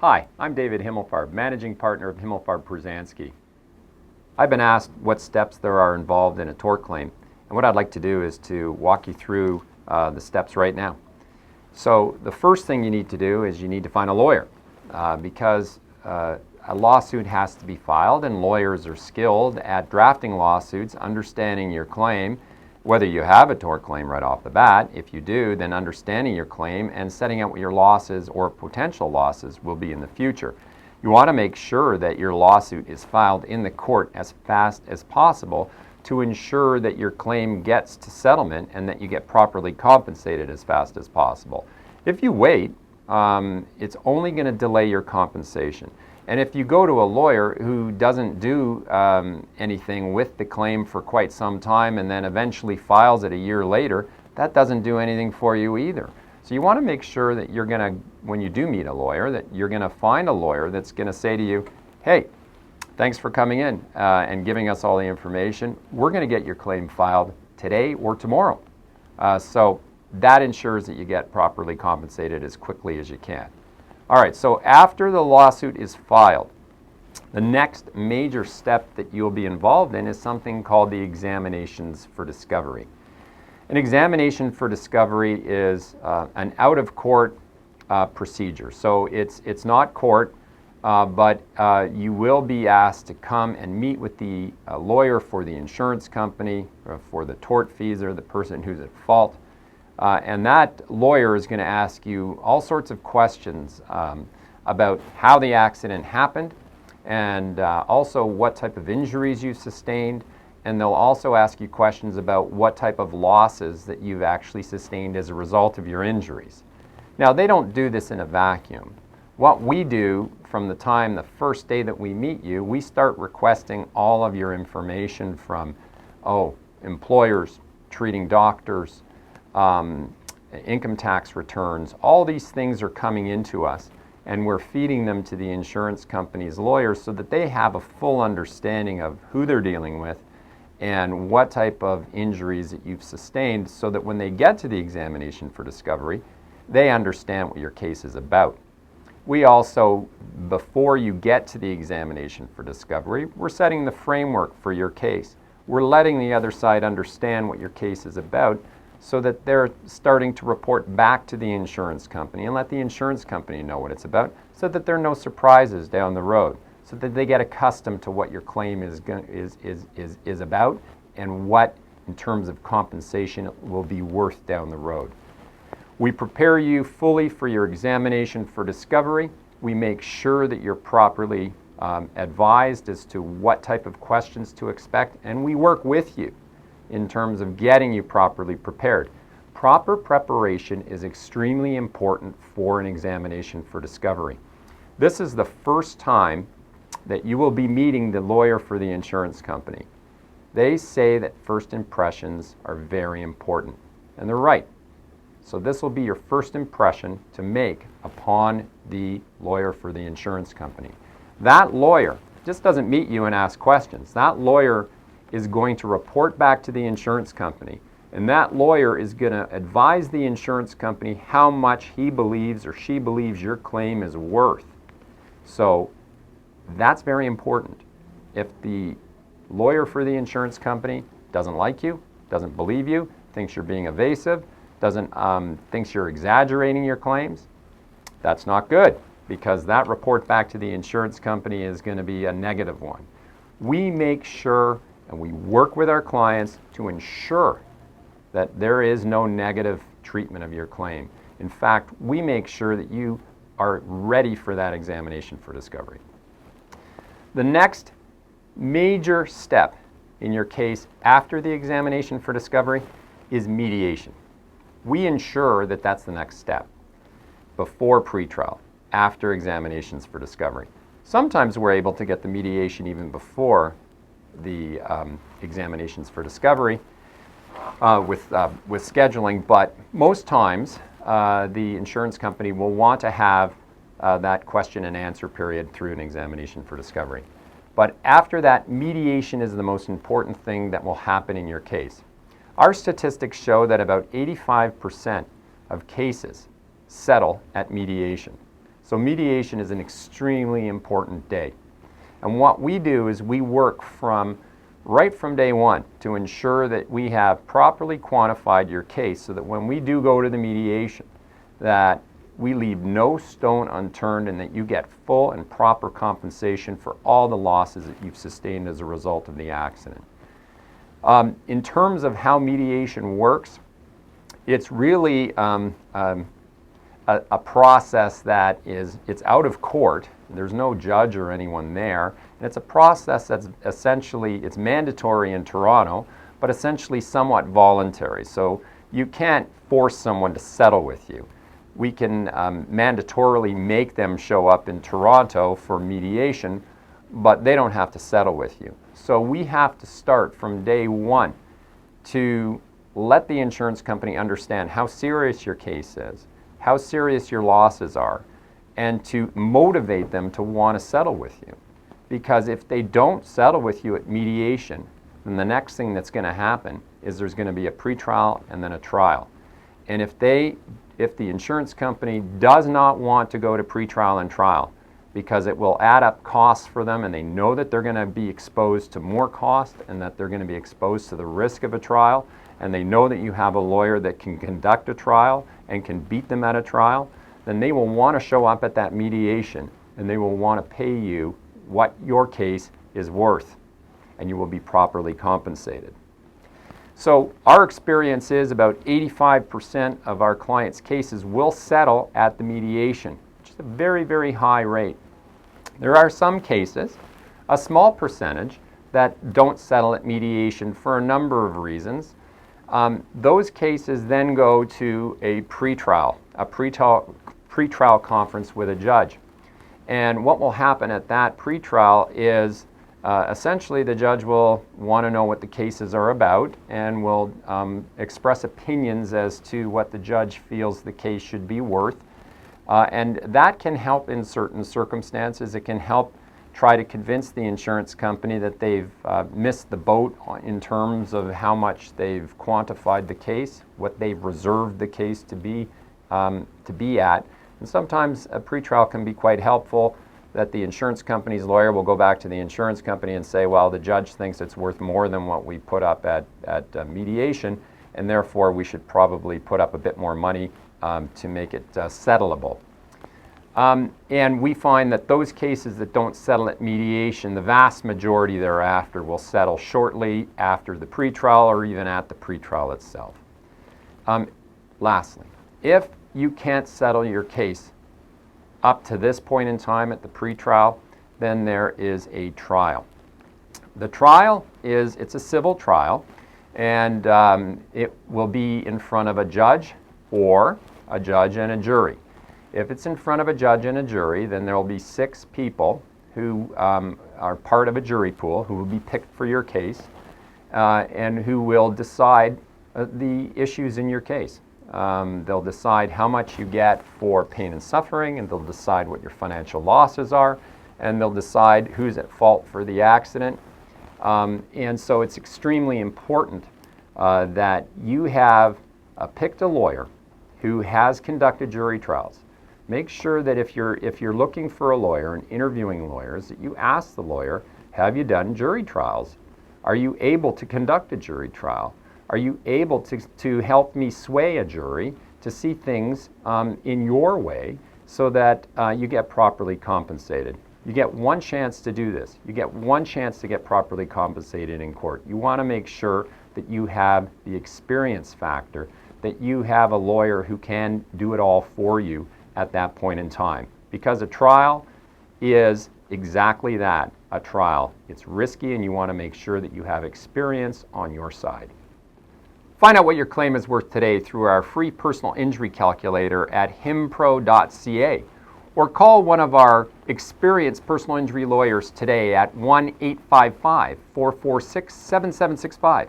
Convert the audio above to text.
Hi, I'm David Himmelfarb, Managing Partner of Himmelfarb-Pruzanski. I've been asked what steps there are involved in a tort claim, and what I'd like to do is to walk you through the steps right now. So the first thing you need to do is you need to find a lawyer because a lawsuit has to be filed, and lawyers are skilled at drafting lawsuits, understanding your claim, whether you have a tort claim right off the bat. If you do, then understanding your claim and setting out what your losses or potential losses will be in the future. You want to make sure that your lawsuit is filed in the court as fast as possible to ensure that your claim gets to settlement and that you get properly compensated as fast as possible. If you wait, it's only going to delay your compensation. And if you go to a lawyer who doesn't do anything with the claim for quite some time and then eventually files it a year later, that doesn't do anything for you either. So you want to make sure that you're going to, when you do meet a lawyer, that you're going to find a lawyer that's going to say to you, hey, thanks for coming in and giving us all the information. We're going to get your claim filed today or tomorrow. So that ensures that you get properly compensated as quickly as you can. All right, so after the lawsuit is filed, the next major step that you'll be involved in is something called the examinations for discovery. An examination for discovery is an out-of-court procedure. So it's not court, but you will be asked to come and meet with the lawyer for the insurance company, or for the tortfeasor, the person who's at fault. And that lawyer is going to ask you all sorts of questions about how the accident happened and also what type of injuries you sustained. And they'll also ask you questions about what type of losses that you've actually sustained as a result of your injuries. Now, they don't do this in a vacuum. What we do from the time, the first day that we meet you, we start requesting all of your information from, employers, treating doctors, income tax returns. All these things are coming into us, and we're feeding them to the insurance company's lawyers so that they have a full understanding of who they're dealing with and what type of injuries that you've sustained, so that when they get to the examination for discovery, they understand what your case is about. We also, before you get to the examination for discovery, we're setting the framework for your case. We're letting the other side understand what your case is about, so that they're starting to report back to the insurance company and let the insurance company know what it's about, so that there are no surprises down the road, so that they get accustomed to what your claim is about and what, in terms of compensation, it will be worth down the road. We prepare you fully for your examination for discovery. We make sure that you're properly advised as to what type of questions to expect, and we work with you in terms of getting you properly prepared. Proper preparation is extremely important for an examination for discovery. This is the first time that you will be meeting the lawyer for the insurance company. They say that first impressions are very important, and they're right. So this will be your first impression to make upon the lawyer for the insurance company. That lawyer just doesn't meet you and ask questions. That lawyer is going to report back to the insurance company, and that lawyer is going to advise the insurance company how much he believes or she believes your claim is worth. So that's very important. If the lawyer for the insurance company doesn't like you, doesn't believe you, thinks you're being evasive, thinks you're exaggerating your claims, that's not good, because that report back to the insurance company is going to be a negative one. We make sure and we work with our clients to ensure that there is no negative treatment of your claim. In fact, we make sure that you are ready for that examination for discovery. The next major step in your case after the examination for discovery is mediation. We ensure that that's the next step before pretrial, after examinations for discovery. Sometimes we're able to get the mediation even before the examinations for discovery with scheduling, but most times the insurance company will want to have that question and answer period through an examination for discovery. But after that, mediation is the most important thing that will happen in your case. Our statistics show that about 85% of cases settle at mediation. So mediation is an extremely important day. And what we do is we work right from day one to ensure that we have properly quantified your case so that when we do go to the mediation, that we leave no stone unturned and that you get full and proper compensation for all the losses that you've sustained as a result of the accident. In terms of how mediation works, it's really a process that it's out of court. There's no judge or anyone there. And it's a process that's essentially, it's mandatory in Toronto, but essentially somewhat voluntary. So you can't force someone to settle with you. We can mandatorily make them show up in Toronto for mediation, but they don't have to settle with you. So we have to start from day one to let the insurance company understand how serious your case is, how serious your losses are, and to motivate them to want to settle with you. Because if they don't settle with you at mediation, then the next thing that's going to happen is there's going to be a pretrial and then a trial. And if the insurance company does not want to go to pretrial and trial because it will add up costs for them and they know that they're going to be exposed to more cost and that they're going to be exposed to the risk of a trial, and they know that you have a lawyer that can conduct a trial and can beat them at a trial, then they will want to show up at that mediation and they will want to pay you what your case is worth, and you will be properly compensated. So our experience is about 85% of our clients' cases will settle at the mediation, which is a very, very high rate. There are some cases, a small percentage, that don't settle at mediation for a number of reasons. Those cases then go to a pretrial conference with a judge. And what will happen at that pretrial is essentially the judge will want to know what the cases are about and will express opinions as to what the judge feels the case should be worth. And that can help in certain circumstances. It can help try to convince the insurance company that they've missed the boat in terms of how much they've quantified the case, what they've reserved the case to be at. And sometimes a pretrial can be quite helpful, that the insurance company's lawyer will go back to the insurance company and say, well, the judge thinks it's worth more than what we put up at mediation, and therefore we should probably put up a bit more money to make it settleable. And we find that those cases that don't settle at mediation, the vast majority thereafter will settle shortly after the pretrial or even at the pretrial itself. Lastly, if you can't settle your case up to this point in time at the pretrial, then there is a trial. The trial it's a civil trial, and it will be in front of a judge or a judge and a jury. If it's in front of a judge and a jury, then there will be 6 people who are part of a jury pool who will be picked for your case and who will decide the issues in your case. They'll decide how much you get for pain and suffering, and they'll decide what your financial losses are, and they'll decide who's at fault for the accident. And so it's extremely important that you have picked a lawyer who has conducted jury trials. Make sure that if you're looking for a lawyer and interviewing lawyers, that you ask the lawyer, have you done jury trials? Are you able to conduct a jury trial? Are you able to help me sway a jury to see things in your way so that you get properly compensated? You get one chance to do this. You get one chance to get properly compensated in court. You want to make sure that you have the experience factor, that you have a lawyer who can do it all for you at that point in time. Because a trial is exactly that, a trial. It's risky, and you want to make sure that you have experience on your side. Find out what your claim is worth today through our free personal injury calculator at himpro.ca, or call one of our experienced personal injury lawyers today at 1-855-446-7765.